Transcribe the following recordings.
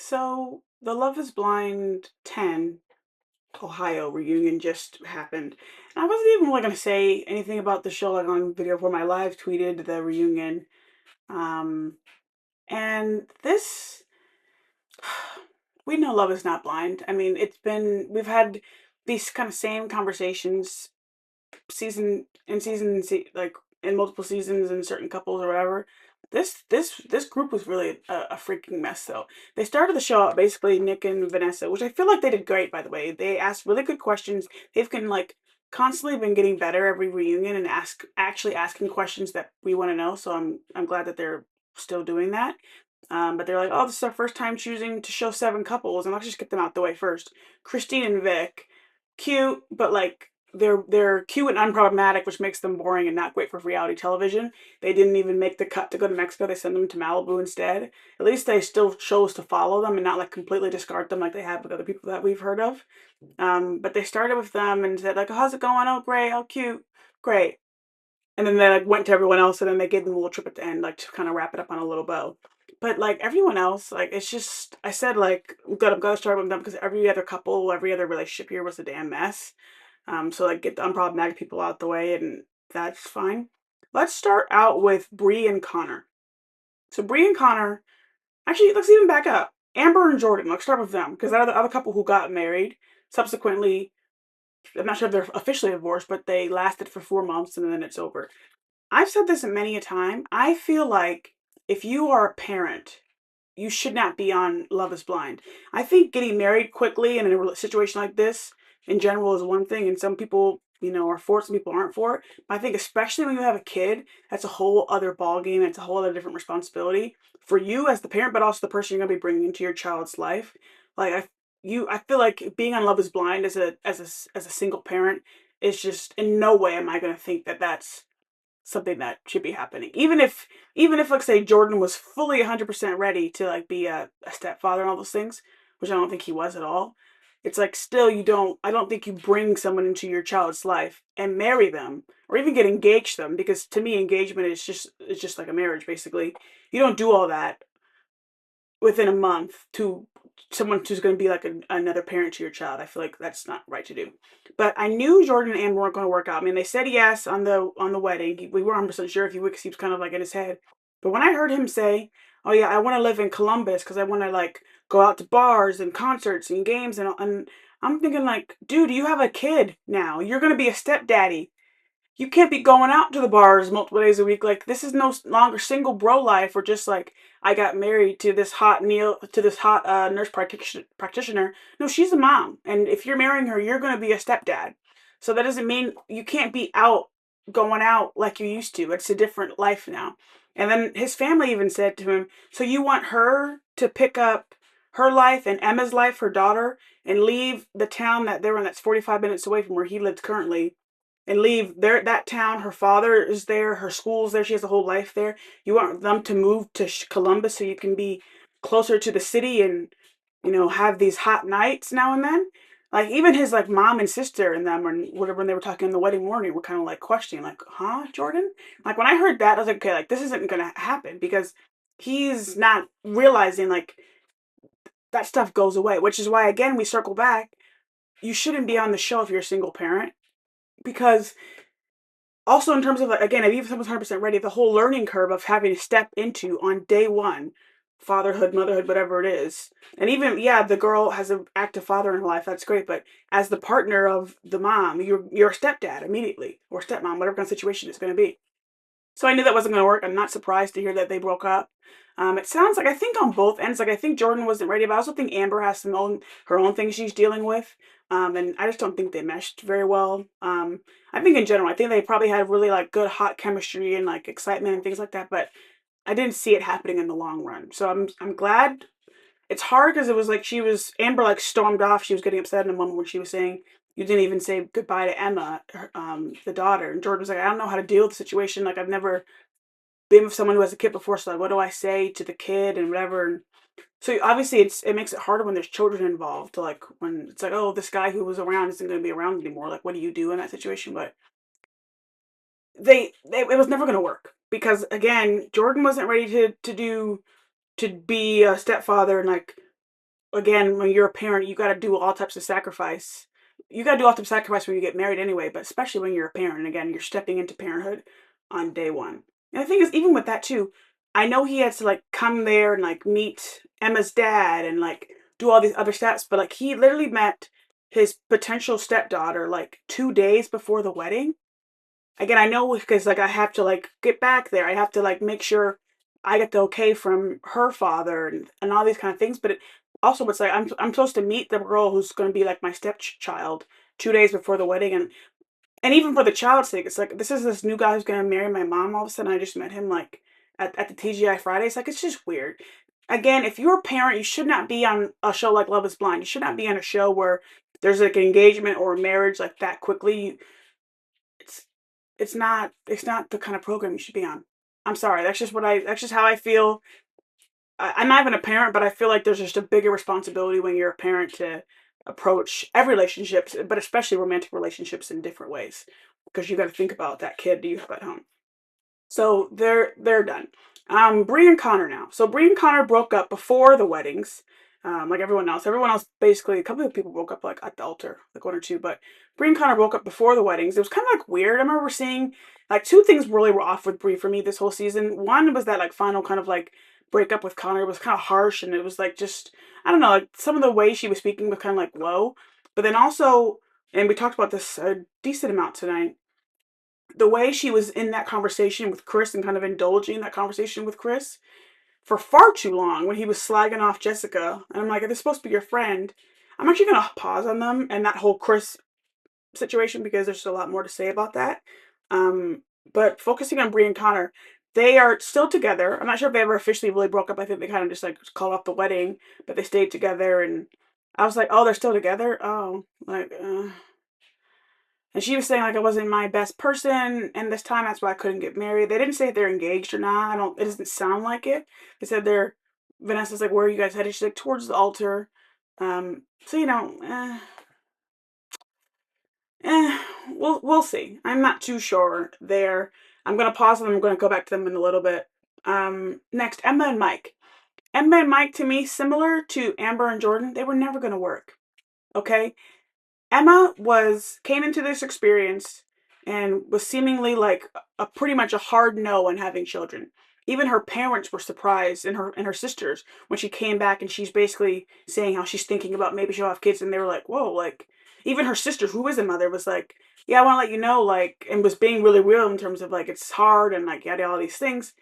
So the Love is Blind 10 Ohio reunion just happened. And I wasn't even really gonna say anything about the show like on video for my live tweeted the reunion. Um and this we know Love is not blind. I mean, we've had these kind of same conversations like in multiple seasons and certain couples or whatever. This group was really a freaking mess though. They started the show out basically Nick and Vanessa, which I feel like they did great by the way. They asked really good questions. They've been like constantly been getting better every reunion and actually asking questions that we want to know. So I'm glad that they're still doing that. But they're like, oh, this is our first time choosing to show seven couples, and let's just get them out the way first. Christine and Vic, cute, but like they're cute and unproblematic, which makes them boring and not great for reality television. They didn't even make the cut to go to Mexico. They sent them to Malibu instead. At least they still chose to follow them and not like completely discard them like they have with other people that we've heard of. But they started with them and said like, oh, how's it going? Oh, great. Oh, cute. Great. And then they like went to everyone else and then they gave them a little trip at the end, like to kind of wrap it up on a little bow. But like everyone else, like it's just I said like I'm gonna start with them because every other couple, every other relationship here was a damn mess. So like get the unproblematic people out the way and that's fine. Let's start out with Bri and Connor. So Bri and Connor, actually let's even back up. Amber and Jordan, let's start with them because they're the other couple who got married. Subsequently, I'm not sure if they're officially divorced, but they lasted for 4 months and then it's over. I've said this many a time. I feel like if you are a parent, you should not be on Love is Blind. I think getting married quickly in a situation like this in general is one thing, and some people, are for it, some people aren't for it. But I think especially when you have a kid, that's a whole other ball game. It's a whole other different responsibility for you as the parent, but also the person you're gonna be bringing into your child's life. Like I feel like being on Love is Blind as a single parent is just in no way am I gonna think that that's something that should be happening. Even if like say Jordan was fully 100% ready to like be a stepfather and all those things, which I don't think he was at all. It's like still I don't think you bring someone into your child's life and marry them or even get engaged to them because to me engagement is just like a marriage basically. You don't do all that within a month to someone who's going to be like another parent to your child. I feel like that's not right to do. But I knew Jordan and Amber weren't going to work out. I mean, they said yes on the wedding. We weren't 100% sure if he would because he was kind of like in his head. But when I heard him say, "Oh yeah, I want to live in Columbus because I want to like go out to bars and concerts and games," and I'm thinking like, dude, you have a kid now. You're going to be a stepdaddy. You can't be going out to the bars multiple days a week. Like this is no longer single bro life or just like I got married to this hot nurse practitioner. No, she's a mom, and if you're marrying her, you're going to be a stepdad. So that doesn't mean you can't be out going out like you used to. It's a different life now. And then his family even said to him, "So you want her to pick up her life and Emma's life, her daughter, and leave the town that they're in that's 45 minutes away from where he lives currently?" And leave that town. Her father is there, her school's there, she has a whole life there. You want them to move to Columbus so you can be closer to the city and have these hot nights now and then. Like even his like mom and sister and them or whatever when they were talking in the wedding morning were kind of like questioning like, huh, Jordan? Like when I heard that I was like, okay, like this isn't gonna happen because he's not realizing like that stuff goes away, which is why again we circle back. You shouldn't be on the show if you're a single parent because also in terms of like again, if even someone's 100% ready, the whole learning curve of having to step into on day one, fatherhood, motherhood, whatever it is, and even yeah, the girl has an active father in her life. That's great, but as the partner of the mom, you're a stepdad immediately or stepmom, whatever kind of situation it's going to be. So I knew that wasn't going to work. I'm not surprised to hear that they broke up. It sounds like I think on both ends, like I think Jordan wasn't ready, but I also think Amber has her own things she's dealing with, and I just don't think they meshed very well. I think in general, I think they probably had really like good hot chemistry and like excitement and things like that, but I didn't see it happening in the long run. So I'm glad. It's hard because it was like Amber like stormed off. She was getting upset in a moment when she was saying you didn't even say goodbye to Emma, the daughter, and Jordan was like, I don't know how to deal with the situation. Like I've never been with someone who has a kid before, so like, what do I say to the kid and whatever. And so obviously it makes it harder when there's children involved. To like when it's like, oh, this guy who was around isn't going to be around anymore. Like, what do you do in that situation? But it was never going to work because again, Jordan wasn't ready to be a stepfather and like again, when you're a parent, you got to do all types of sacrifice. You got to do all types of sacrifice when you get married anyway, but especially when you're a parent. And again, you're stepping into parenthood on day one. And the thing is, even with that too, I know he had to like come there and like meet Emma's dad and like do all these other steps, but like he literally met his potential stepdaughter like 2 days before the wedding. Again, I know because like I have to like get back there. I have to like make sure I get the okay from her father and all these kind of things. But also, it's like I'm supposed to meet the girl who's going to be like my stepchild 2 days before the wedding, and even for the child's sake, it's like this new guy who's going to marry my mom. All of a sudden, I just met him like at the TGI Fridays. Like it's just weird. Again, if you're a parent, you should not be on a show like Love Is Blind. You should not be on a show where there's like an engagement or a marriage like that quickly. It's it's not the kind of program you should be on. I'm sorry. That's just how I feel. I'm not even a parent, but I feel like there's just a bigger responsibility when you're a parent to approach every relationships, but especially romantic relationships in different ways because you got to think about that kid you have at home. So they're done. Bri and Connor now. So Bri and Connor broke up before the weddings, like everyone else. Everyone else basically, a couple of people broke up like at the altar, like one or two. But Bri and Connor broke up before the weddings. It was kind of like weird. I remember seeing like two things really were off with Bri for me this whole season. One was that like final kind of like breakup with Connor was kind of harsh, and it was like just I don't know, like some of the way she was speaking was kind of like whoa. But then also, and we talked about this a decent amount tonight, the way she was in that conversation with Chris and kind of indulging that conversation with Chris for far too long when he was slagging off Jessica. And I'm like, if they're supposed to be your friend, I'm actually going to pause on them and that whole Chris situation because there's a lot more to say about that. Um, but focusing on Bri and Connor, they are still together. I'm not sure if they ever officially really broke up. I think they kind of just like called off the wedding, but they stayed together. And I was like, oh, they're still together? Oh, like, and she was saying like I wasn't my best person, and this time that's why I couldn't get married. They didn't say if they're engaged or not. I don't. It doesn't sound like it. They said they're. Vanessa's like, where are you guys headed? She's like towards the altar. So eh, we'll see. I'm not too sure there. I'm gonna pause and I'm gonna go back to them in a little bit. Next, Emma and Mike. Emma and Mike to me similar to Amber and Jordan. They were never gonna work. Okay, Emma came into this experience and was seemingly like a pretty much a hard no on having children. Even her parents were surprised, and her sisters, when she came back and she's basically saying how she's thinking about maybe she'll have kids, and they were like, "Whoa!" Like even her sister, who is a mother, was like, "Yeah, I want to let you know," like, and was being really real in terms of like it's hard and like yada all these things.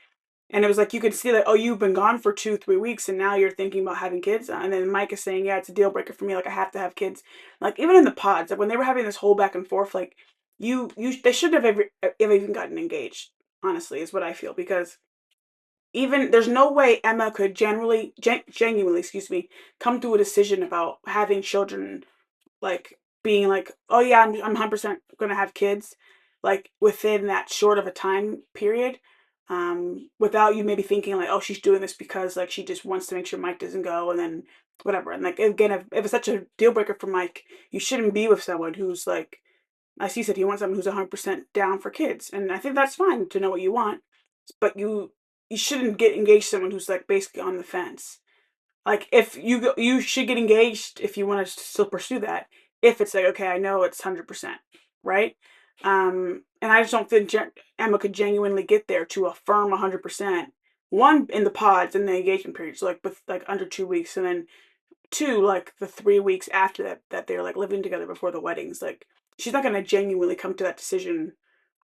And it was like you could see like, oh, you've been gone for 2, 3 weeks, and now you're thinking about having kids. And then Mike is saying, yeah, it's a deal breaker for me. Like I have to have kids. Like even in the pods, like when they were having this whole back and forth, like they should have ever even gotten engaged. Honestly, is what I feel because even there's no way Emma could genuinely, excuse me, come to a decision about having children like being like, oh yeah, I'm 100% gonna have kids, like within that short of a time period, without you maybe thinking like, oh, she's doing this because like she just wants to make sure Mike doesn't go, and then whatever. And like again, if it's such a deal breaker for Mike, you shouldn't be with someone who's like, as he said, he wants someone who's 100% down for kids, and I think that's fine to know what you want, but you shouldn't get engaged to someone who's like basically on the fence. Like if you should get engaged if you want to still pursue that. If it's like okay, I know it's 100%, right? And I just don't think Emma could genuinely get there to affirm 100%. One in the pods in the engagement period, so like with like under 2 weeks, and then two like the 3 weeks after that they're like living together before the weddings. Like she's not gonna genuinely come to that decision.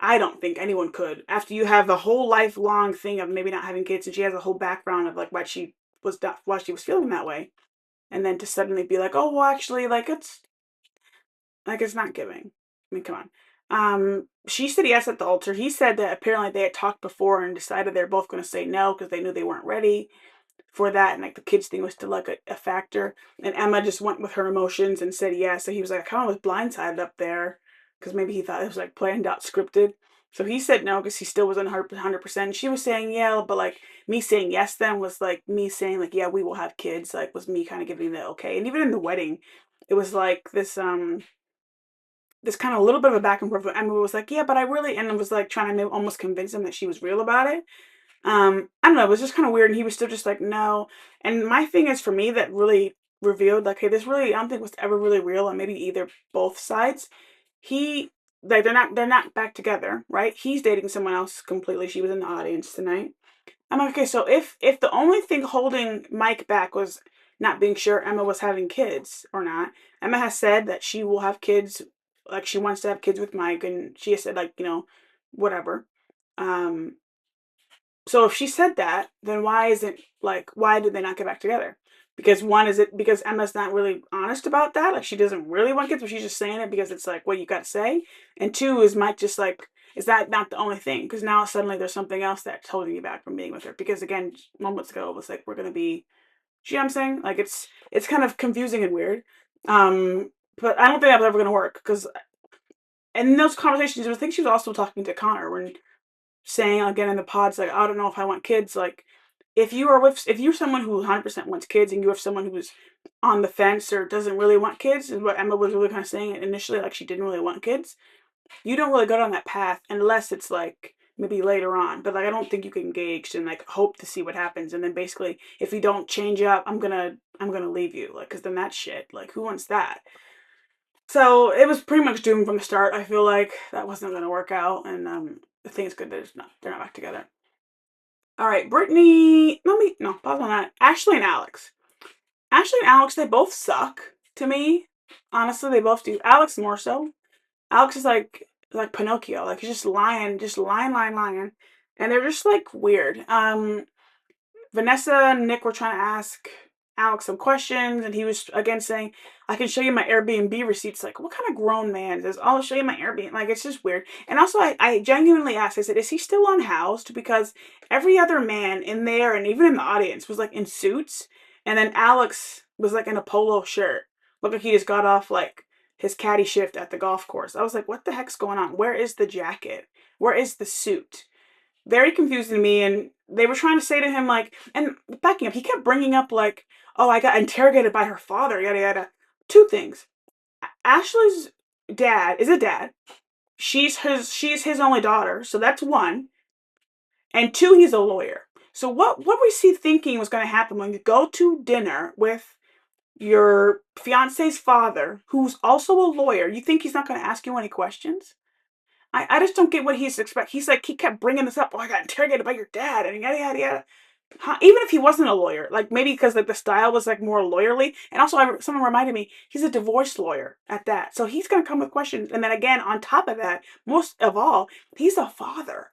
I don't think anyone could after you have the whole lifelong thing of maybe not having kids, and she has a whole background of like why she was feeling that way, and then to suddenly be like, oh well, actually, it's not giving. I mean, come on. She said yes at the altar. He said that apparently they had talked before and decided they're both going to say no because they knew they weren't ready for that, and like the kids thing was still like a factor. And Emma just went with her emotions and said yes. So he was like, I kind of was blindsided up there because maybe he thought it was like planned out, scripted. So he said no because he still wasn't 100%. She was saying yeah, but like me saying yes then was like me saying like yeah, we will have kids. Like was me kind of giving the okay. And even in the wedding, it was like this kind of little bit of a back and forth. Emma was like yeah, but I really, and it was like trying to almost convince him that she was real about it. I don't know, it was just kind of weird, and he was still just like, no. And my thing is, for me, that really revealed, like, hey, this really, I don't think was ever really real, and maybe either both sides. He, like, they're not back together, right? He's dating someone else completely. She was in the audience tonight. I'm like, okay, so if the only thing holding Mike back was not being sure Emma was having kids or not, Emma has said that she will have kids, like she wants to have kids with Mike, and she has said, like, whatever. Um, so if she said that, then why did they not get back together? Because one, is it because Emma's not really honest about that? Like she doesn't really want kids, but she's just saying it because it's like what you gotta say. And two, is Mike just like, is that not the only thing? Because now suddenly there's something else that's holding you back from being with her. Because again, moments ago it was like we're gonna be, you know what I'm saying? Like it's kind of confusing and weird. But I don't think that was ever gonna work because in those conversations, I think she was also talking to Connor when saying again in the pods, like, I don't know if I want kids. Like, if you're someone who 100% wants kids and you have someone who's on the fence or doesn't really want kids, is what Emma was really kind of saying initially, like she didn't really want kids. You don't really go down that path unless it's like maybe later on. But like, I don't think you can engage and like hope to see what happens. And then basically, if you don't change up, I'm gonna leave you. Like, cause then that's shit. Like, who wants that? So it was pretty much doomed from the start. I feel like that wasn't gonna work out, and I think it's good that they're not back together. All right, Brittany. No, pause on that. Ashley and Alex. Ashley and Alex, they both suck to me. Honestly, they both do. Alex more so. Alex is like Pinocchio. Like he's just lying, and they're just like weird. Vanessa and Nick were trying to ask Alex some questions, and he was again saying, I can show you my Airbnb receipts. Like, what kind of grown man says, I'll show you my Airbnb? Like, it's just weird. And also, I genuinely asked, I said, is he still unhoused? Because every other man in there, and even in the audience, was like in suits. And then Alex was like in a polo shirt. Looked like he just got off like his caddy shift at the golf course. I was like, what the heck's going on? Where is the jacket? Where is the suit? Very confusing to me. And they were trying to say to him, like, and backing up, he kept bringing up, like, oh, I got interrogated by her father, yada, yada. Two things. Ashley's dad is a dad. She's his only daughter, so that's one. And two, he's a lawyer. So what was he thinking was going to happen when you go to dinner with your fiance's father, who's also a lawyer? You think he's not going to ask you any questions? I just don't get what he's expecting. He's like, he kept bringing this up. Oh, I got interrogated by your dad, and yada, yada, yada. Even if he wasn't a lawyer, like maybe because like the style was like more lawyerly, and also someone reminded me he's a divorce lawyer at that, so he's gonna come with questions. And then again, on top of that, most of all, he's a father.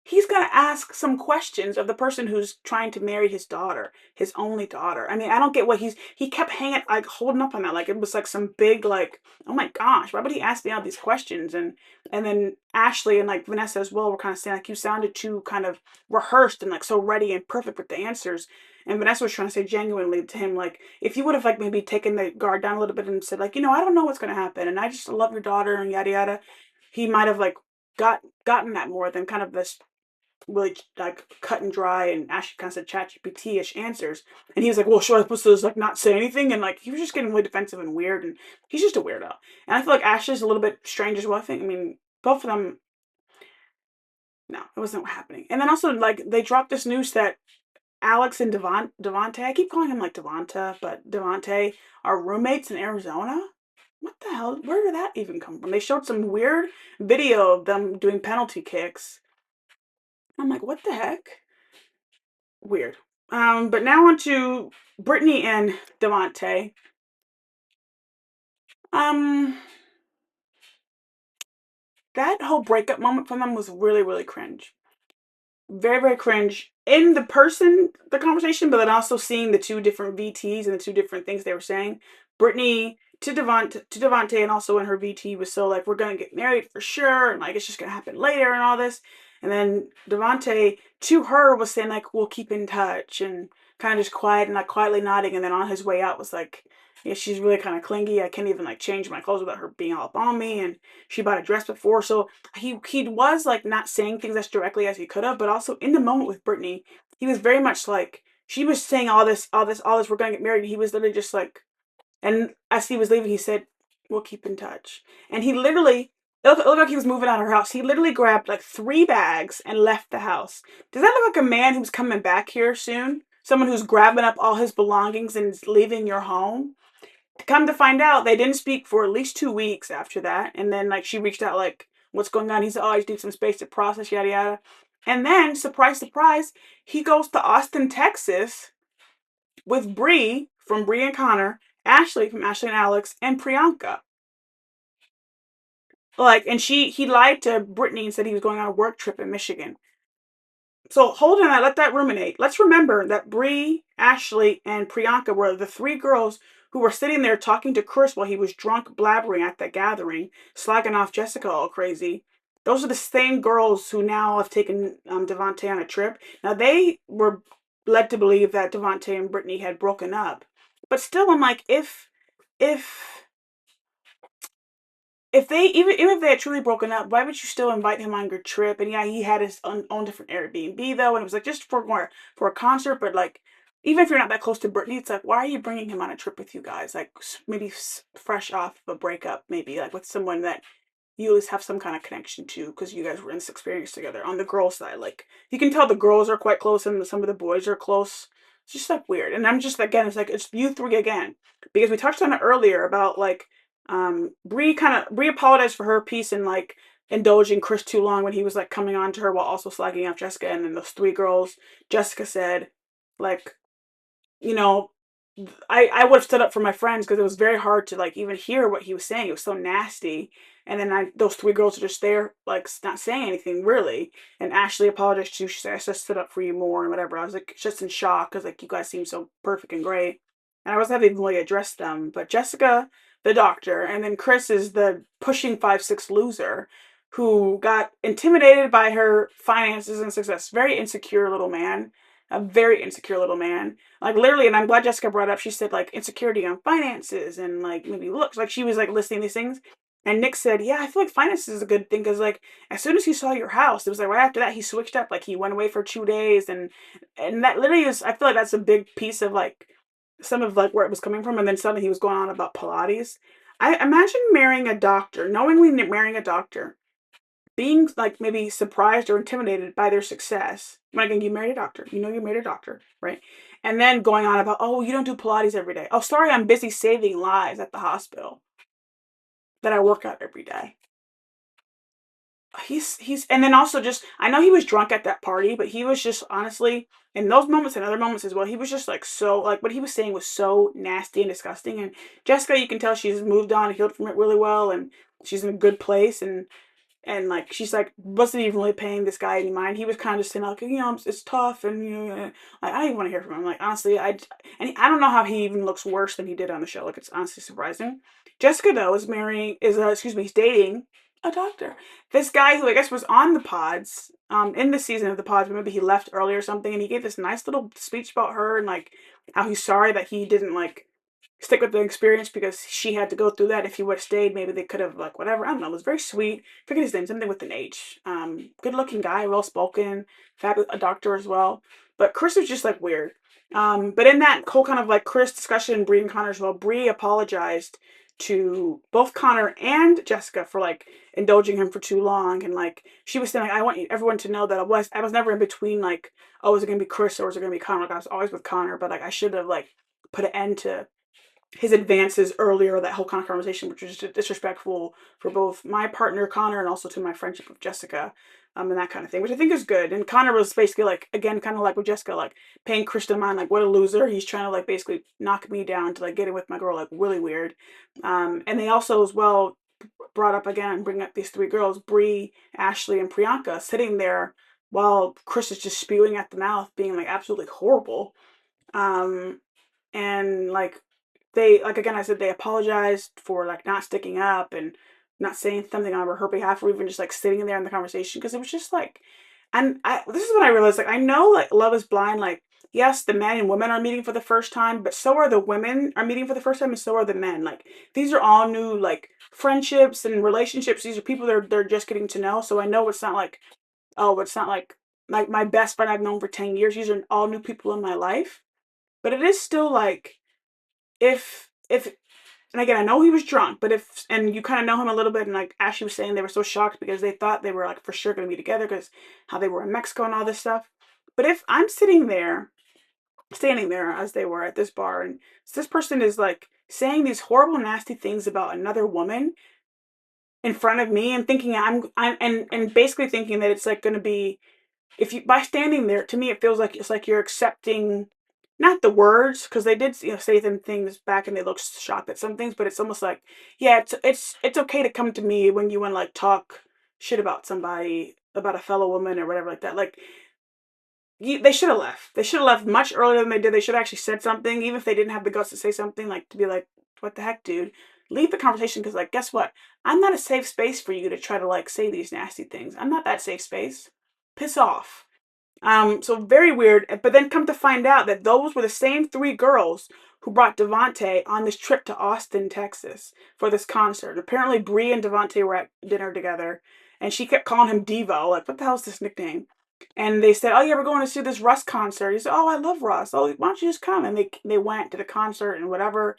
He's gonna ask some questions of the person who's trying to marry his daughter, his only daughter. I mean, I don't get what he kept hanging, like holding up on that, like it was like some big, like, oh my gosh, why would he ask me all these questions? And then Ashley and like Vanessa as well were kind of saying like you sounded too kind of rehearsed and like so ready and perfect with the answers. And Vanessa was trying to say genuinely to him, like, if you would have like maybe taken the guard down a little bit and said like, I don't know what's gonna happen, and I just love your daughter and yada yada, he might have like gotten that more than kind of this really like cut and dry and Ashley kind of said ChatGPT-ish answers. And he was like, well, should I supposed to like not say anything? And like he was just getting really defensive and weird, and he's just a weirdo. And I feel like Ashley's a little bit strange as well. I mean, both of them, no, it wasn't happening. And then also like they dropped this news that Alex and Devonte, I keep calling him like Devonta, but Devonte are roommates in Arizona. What the hell? Where did that even come from? They showed some weird video of them doing penalty kicks. I'm like, what the heck? Weird. But now on to Brittany and Devonte. Um, that whole breakup moment from them was really, really cringe. Very, very cringe in the conversation, but then also seeing the two different VTs and the two different things they were saying. Brittany to Devonte, and also in her VT was so like, we're gonna get married for sure, and like it's just gonna happen later and all this. And then Devonte to her was saying like, we'll keep in touch, and kind of just quiet and like quietly nodding. And then on his way out was like, yeah, she's really kind of clingy. I can't even like change my clothes without her being all up on me. And she bought a dress before, so he was like not saying things as directly as he could have, but also in the moment with Brittany, he was very much like she was saying all this. We're gonna get married. And he was literally just like, and as he was leaving, he said, "We'll keep in touch." And he literally, it looked like he was moving out of her house. He literally grabbed like 3 bags and left the house. Does that look like a man who's coming back here soon? someone who's grabbing up all his belongings and is leaving your home. Come to find out, they didn't speak for at least 2 weeks after that. And then, like, she reached out, like, what's going on? He said, oh, I just need some space to process, yada, yada. And then, surprise, surprise, he goes to Austin, Texas with Bri from Bri and Connor, Ashley from Ashley and Alex, and Priyanka. Like, and he lied to Brittany and said he was going on a work trip in Michigan. So hold on, let that ruminate. Let's remember that Bri, Ashley, and Priyanka were the three girls who were sitting there talking to Chris while he was drunk blabbering at that gathering, slagging off Jessica all crazy. Those are the same girls who now have taken Devonte on a trip. Now, they were led to believe that Devonte and Brittany had broken up. But still, I'm like, if they even if they had truly broken up, why would you still invite him on your trip? And yeah, he had his own different Airbnb though, and it was like just for a concert. But like, even if you're not that close to Brittany, it's like, why are you bringing him on a trip with you guys? Like maybe fresh off of a breakup, maybe like with someone that you always have some kind of connection to because you guys were in this experience together. On the girl side, like you can tell the girls are quite close and some of the boys are close. It's just like weird. And I'm just again, it's like it's you three again because we touched on it earlier about like Bri apologized for her piece and like indulging Chris too long when he was like coming on to her while also slagging off Jessica. And then those three girls, Jessica said, like, you know, I would have stood up for my friends because it was very hard to like even hear what he was saying. It was so nasty. And then those three girls are just there, like not saying anything really. And Ashley apologized too. She said, "I just stood up for you more and whatever." I was like just in shock because like you guys seem so perfect and great, and I wasn't having even really addressed them. But Jessica, the doctor, and then Chris is the pushing 5'6" loser who got intimidated by her finances and success. Very insecure little man. A very insecure little man. Like literally, and I'm glad Jessica brought up, she said like insecurity on finances and like maybe looks. Like she was like listing these things. And Nick said, yeah, I feel like finances is a good thing because like as soon as he saw your house, it was like right after that he switched up. Like he went away for 2 days and that literally is I feel like that's a big piece of like some of like where it was coming from. And then suddenly he was going on about Pilates. I imagine marrying a doctor, knowingly marrying a doctor, being like maybe surprised or intimidated by their success. When again, you married a doctor, you know you married a doctor, right? And then going on about, oh, you don't do Pilates every day. Oh, sorry, I'm busy saving lives at the hospital that I work out every day. He's and then also just I know he was drunk at that party, but he was just honestly in those moments and other moments as well, he was just like so like what he was saying was so nasty and disgusting. And Jessica, you can tell she's moved on, healed from it really well, and she's in a good place. And like she's like wasn't even really paying this guy any mind. He was kind of just saying like it's tough and like I don't even want to hear from him. Like honestly, I don't know how he even looks worse than he did on the show. Like it's honestly surprising. Jessica though he's dating a doctor. This guy who I guess was on the pods in the season of the pods, but maybe he left early or something, and he gave this nice little speech about her and like how he's sorry that he didn't like stick with the experience because she had to go through that. If he would have stayed, maybe they could have like whatever. I don't know. It was very sweet. Forget his name. Something with an H. Good looking guy, well spoken, fabulous, a doctor as well. But Chris was just like weird. But in that whole kind of like Chris discussion, Bri and Connor as well, Bri apologized to both Connor and Jessica for like indulging him for too long, and like she was saying, like, I want everyone to know that I was never in between like, oh, is it gonna be Chris or is it gonna be Connor? Like I was always with Connor, but like I should have like put an end to his advances earlier, that whole kind of conversation, which was disrespectful for both my partner Connor and also to my friendship with Jessica, and that kind of thing, which I think is good. And Connor was basically like, again, kind of like with Jessica, like paying Christian mind, like what a loser. He's trying to like basically knock me down to like get in with my girl, like really weird. And they also as well brought up again, bring up these three girls, Bri, Ashley, and Priyanka, sitting there while Chris is just spewing at the mouth, being like absolutely horrible. And like they like again I said they apologized for like not sticking up and not saying something on her behalf or even just like sitting there in the conversation because it was just like this is what I realized, like I know like Love is Blind, like yes the men and women are meeting for the first time, but so are the women are meeting for the first time and so are the men. Like these are all new like friendships and relationships. These are people they're just getting to know. So I know it's not like, oh, it's not like my best friend I've known for 10 years. These are all new people in my life. But it is still like if and again I know he was drunk, but if and you kind of know him a little bit, and like Ashley was saying they were so shocked because they thought they were like for sure going to be together because how they were in Mexico and all this stuff. But if I'm sitting there standing there as they were at this bar, and this person is like saying these horrible, nasty things about another woman in front of me, and thinking I'm and basically thinking that it's like going to be, if you, by standing there, to me it feels like it's like you're accepting not the words, because they did, say them things back and they look shocked at some things, but it's almost like, yeah, it's okay to come to me when you want to like talk shit about somebody, about a fellow woman or whatever like that. Like, they should have left. They should have left much earlier than they did. They should have actually said something, even if they didn't have the guts to say something, like to be like, "What the heck, dude? Leave the conversation." Because, like, guess what? I'm not a safe space for you to try to like say these nasty things. I'm not that safe space. Piss off. So very weird. But then come to find out that those were the same three girls who brought Devonte on this trip to Austin, Texas for this concert. Apparently, Bri and Devonte were at dinner together, and she kept calling him Devo. Like, what the hell's this nickname? And they said, "Oh yeah, we're going to see this Russ concert." He said, "Oh, I love Russ. Oh, why don't you just come?" And they went to the concert and whatever.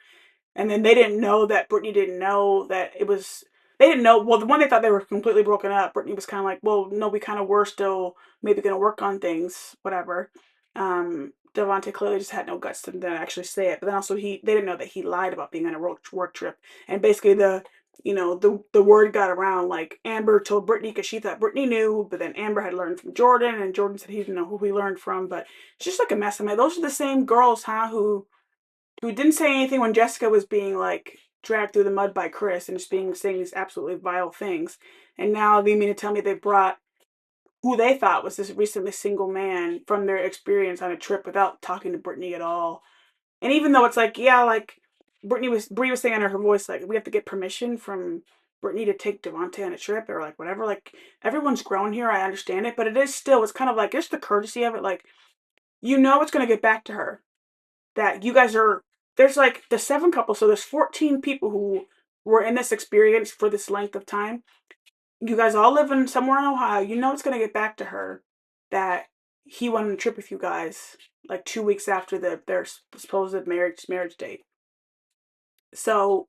And then they didn't know that Brittany didn't know that it was. They didn't know. Well, the one they thought they were completely broken up, Brittany was kind of like, "Well, no, we kind of were still maybe going to work on things, whatever." Devontae clearly just had no guts to then actually say it. But then also they didn't know that he lied about being on a work trip. And basically the word got around, like Amber told Brittany because she thought Brittany knew, but then Amber had learned from Jordan, and Jordan said he didn't know who he learned from. But it's just like a mess. I mean, those are the same girls, huh? Who didn't say anything when Jessica was being like dragged through the mud by Chris and just being saying these absolutely vile things. And now they mean to tell me they brought who they thought was this recently single man from their experience on a trip without talking to Brittany at all. And even though it's like, yeah, like Bri was saying under her voice, like, we have to get permission from Brittany to take Devontae on a trip or like whatever. Like, everyone's grown here, I understand it, but it is still, it's kind of like just the courtesy of it, like, it's gonna get back to her. That you guys are, there's like the seven couples, so there's 14 people who were in this experience for this length of time. You guys all live in somewhere in Ohio. It's gonna get back to her that he went on a trip with you guys like 2 weeks after their supposed marriage date. So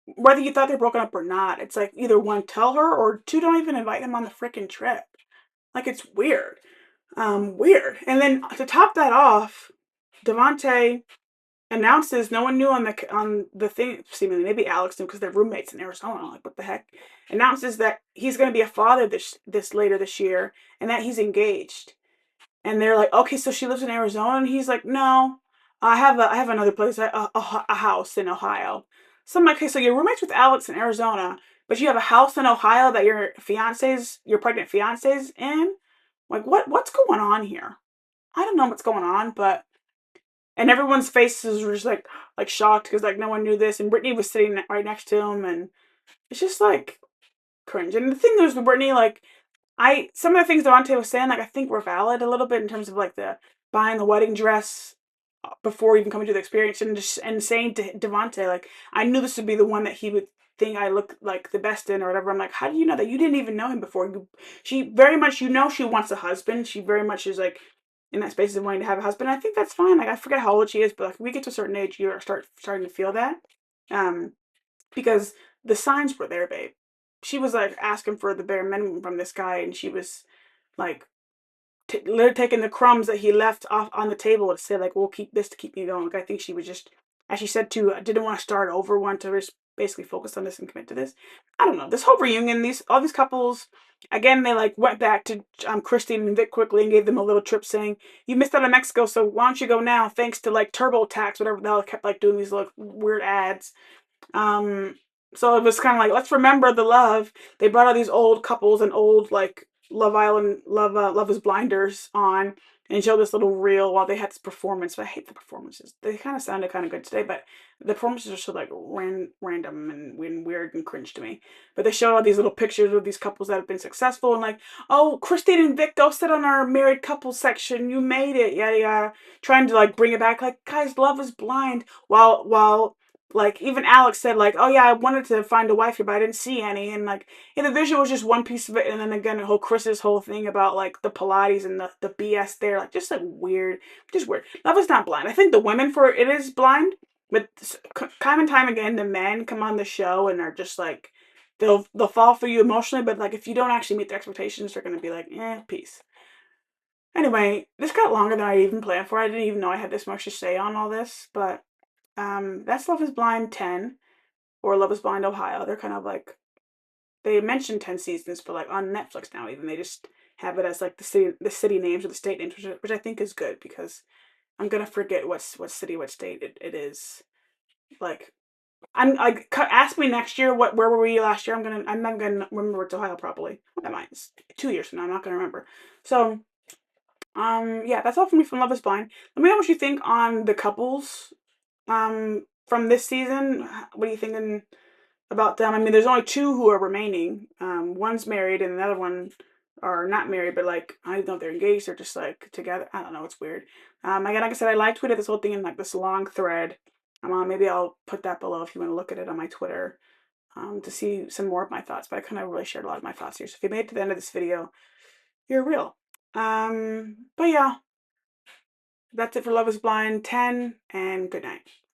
whether you thought they're broken up or not, it's like either one, tell her, or two, don't even invite him on the freaking trip. Like, it's weird. Weird. And then to top that off, Devontae announces, no one knew on the thing, seemingly maybe Alex knew because they're roommates in Arizona. Like, what the heck? Announces that he's going to be a father this later this year, and that he's engaged. And they're like, okay, so she lives in Arizona, and he's like, no, I have another place, a house in Ohio. So I'm like, okay, so you're roommates with Alex in Arizona, but you have a house in Ohio that your pregnant fiance's in. Like, what's going on here? I don't know what's going on, but, and everyone's faces were just like shocked because like no one knew this, and Brittany was sitting right next to him, and it's just like cringe. And the thing is with Brittany, like, some of the things Devontae was saying, like, I think were valid a little bit in terms of like the buying the wedding dress before even coming to the experience, and saying to Devontae, like, I knew this would be the one that he would think I look like the best in or whatever. I'm like, how do you know that? You didn't even know him before. She very much, she wants a husband. She very much is like in that space of wanting to have a husband. I think that's fine. Like, I forget how old she is, but like we get to a certain age, you starting to feel that, um, because the signs were there, babe. She was like asking for the bare minimum from this guy, and she was like literally taking the crumbs that he left off on the table to say like, we'll keep this to keep me going. Like, I think she was just, as she said too, didn't want to start over, want to just basically focus on this and commit to this. I don't know. This whole reunion, all these couples, again, they like went back to Christine and Vic quickly and gave them a little trip saying, you missed out on Mexico, so why don't you go now? Thanks to like TurboTax, whatever the hell, kept like doing these like weird ads. Um, so it was kind of like, let's remember the love. They brought all these old couples and old like Love Island, Love is Blinders on, and showed this little reel while they had this performance. But I hate the performances. They kind of sounded kind of good today, but the performances are so like random and weird and cringe to me. But they showed all these little pictures of these couples that have been successful, and like, oh, Christine and Vic, go sit on our married couples section. You made it, yada yada. Trying to like bring it back, like, guys, Love is Blind. While like even Alex said like, oh yeah, I wanted to find a wife here, but I didn't see any. And like, the vision was just one piece of it, and then again Chris's whole thing about like the Pilates and the BS there, like just like weird, just weird. Love is not blind. I think the women for it is blind, but time and time again the men come on the show and are just like, they'll fall for you emotionally, but like if you don't actually meet their expectations, they're gonna be like, peace. Anyway, this got longer than I even planned for. I didn't even know I had this much to say on all this, but that's Love is Blind 10 or Love is Blind Ohio. They're kind of like, they mentioned 10 seasons, but like on Netflix now, even they just have it as like the city names or the state names, which I think is good because I'm gonna forget what city, what state it is. Like, I'm like, ask me next year where were we last year. I'm not gonna remember it's Ohio properly. That might 2 years from now. I'm not gonna remember. So yeah, that's all for me from Love Is Blind. Let me know what you think on the couples from this season. What are you thinking about them? I mean, there's only two who are remaining. One's married and the other one are not married, but like I don't know if they're engaged. They're just like together. I don't know. It's weird. Again, like I said, I live tweeted this whole thing in like this long thread. Maybe I'll put that below if you want to look at it on my Twitter to see some more of my thoughts. But I kind of really shared a lot of my thoughts here. So if you made it to the end of this video, you're real. But yeah, that's it for Love Is Blind 10, and good night.